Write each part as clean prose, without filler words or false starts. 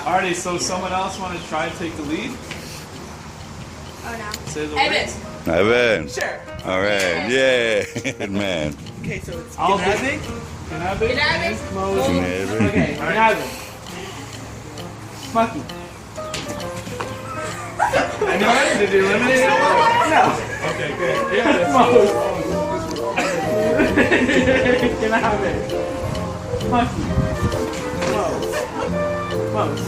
Alrighty, so someone else want to try to take the lead? Oh no. Say the Evan. word. Evan. Sure. All right. Yeah. Good man. Okay, so it's I'll Gymnastic. Kinabe. Kinabe. Kinabe. Okay, Kinabe. Monkey. Anyone? Did you eliminate anyone? No. Okay, good. Yeah, that's Kinabe. Monkey. Mouse. Mouse.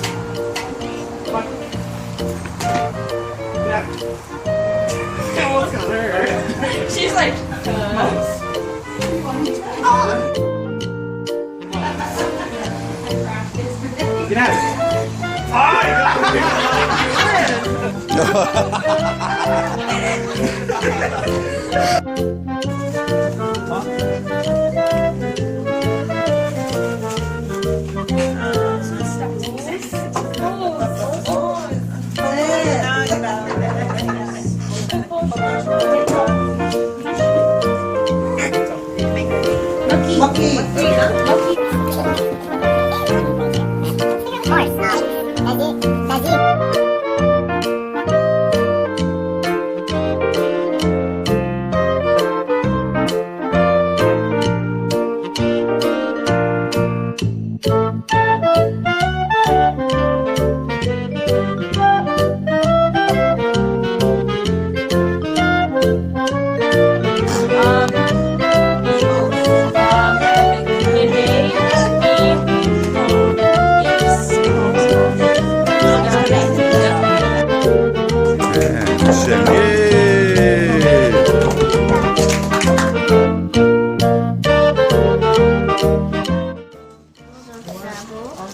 Monkey. Kinabe. What's her? She's like, Mouse. Kinabe.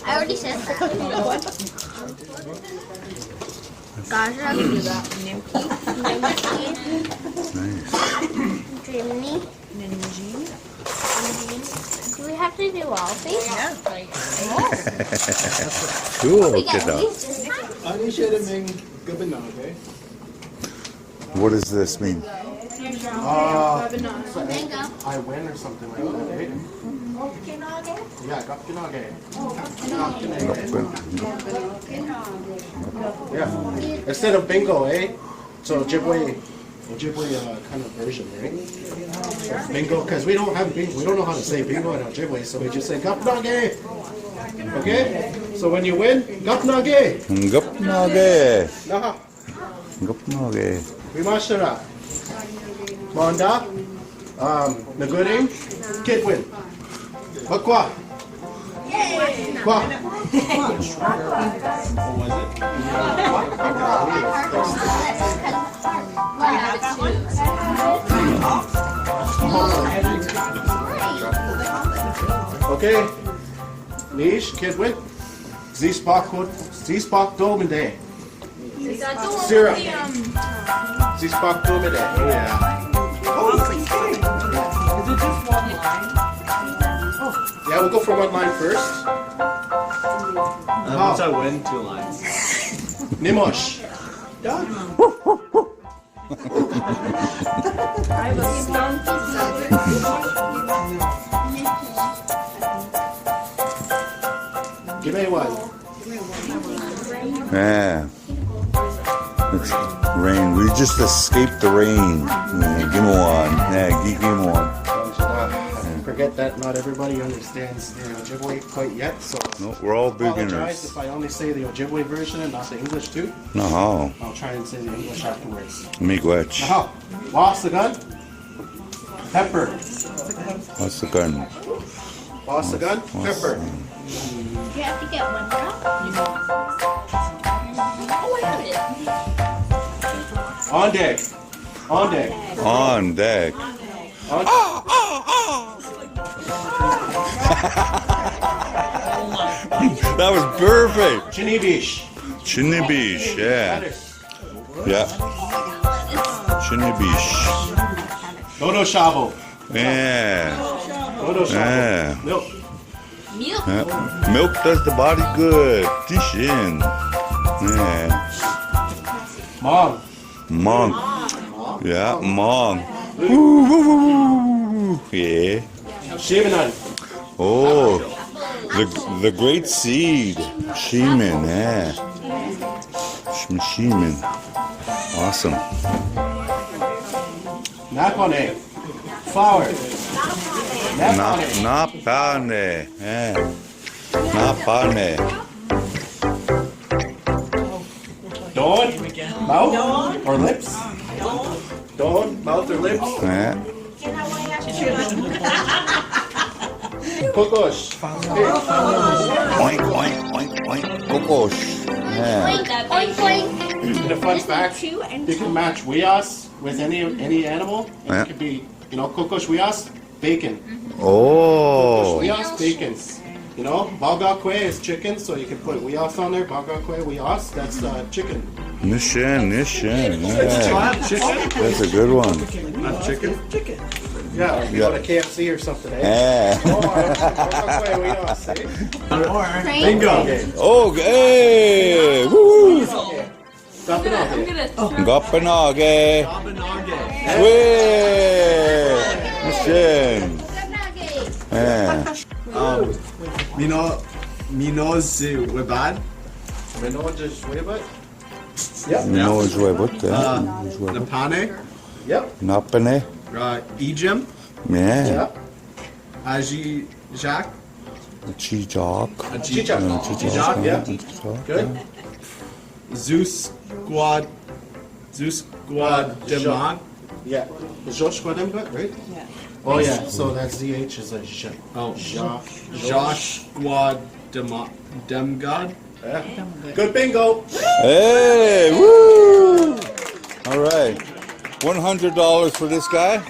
I already said that. Gaja. Dreamy. Do we have to do all of these? Yeah. Cool. We got Kiddo. these this time? What does this mean? Mango. I win or something like that, right? Yeah, Gapkinage. Yeah. Instead of bingo, eh? So Ojibwe kind of version, right? Bingo, because we don't have bingo. We don't know how to say bingo in Ojibwe, so we just say Gapnage. Okay? So when you win, Gapnage. Gupnage. Naha. Gupnage. Vimashara. Monda. Nagurim. Kid win. Bakwa. Kwa. Okay. Nish, kid win. Zispak Dominde. Syrup. Zispak Dominde. Oh yeah. Is it just one line? Yeah, we'll go for one line first. Once I win, 2 lines. Nimosh. Give me one. Yeah. It's rain. We just escaped the rain. Yeah, give me one. Yeah, give me one. Forget that not everybody understands the Ojibwe quite yet, so No, we're all apologize beginners. if I only say the Ojibwe version and not the English too. No. I'll try and say the English afterwards. Miigwech. Now, lost the gun. Pepper. What's the gun? Lost the gun. Pepper. You have to get one now? Oh, I have it. On deck. On deck. On deck. On That was perfect. Chinibish. Chinibish, yeah. Yeah. Chinibish. Dodo Shavo. Yeah. Dodo Shavo. Yeah. Milk. Milk. Yeah. Milk does the body good. Tishin. Yeah. Mom. Monk. Yeah, monk. Woo, woo, woo, woo. Yeah. Shivanan. Oh. The great seed. Sheeman, yeah. Sheeman. Awesome. Napone. Flour. Napone. Napane. Yeah. Napane. Don't. Mouth or lips? Don't. Mouth or lips? Yeah. Kokosh. Oink, oink, oink, oink. Kokosh. Yeah. Oink, oink. And a fun fact, you can match wias with any animal. And Yeah. it could be, kokosh wias, bacon. Oh. Wias, bacon. Balgakwe is chicken, so you can put wias on there. Balgakwe, wias, that's chicken. Nishin. Yeah. Chicken? That's a good one. Not chicken? Yeah, or you go to KFC or something, eh? Yeah. Balgakwe, wias, eh? Bingo. Okay. Woo. Tapinake. Gopinage. Wee. Nishin. Yeah. Minoz webad. Menoja Shwebat? No joy, what the? Napane. Yep. Napane. Ejim. Yeah. Yep. Aji Jacques. Chijok. Chichak. Chichak, yeah. Good. Zeus Demon. Yeah. Josh Guademgut, right? Yeah. Oh yeah, so that ZH is a J. Oh, Josh. Demgod. Yeah. Good bingo. Hey, woo! All right. $100 for this guy.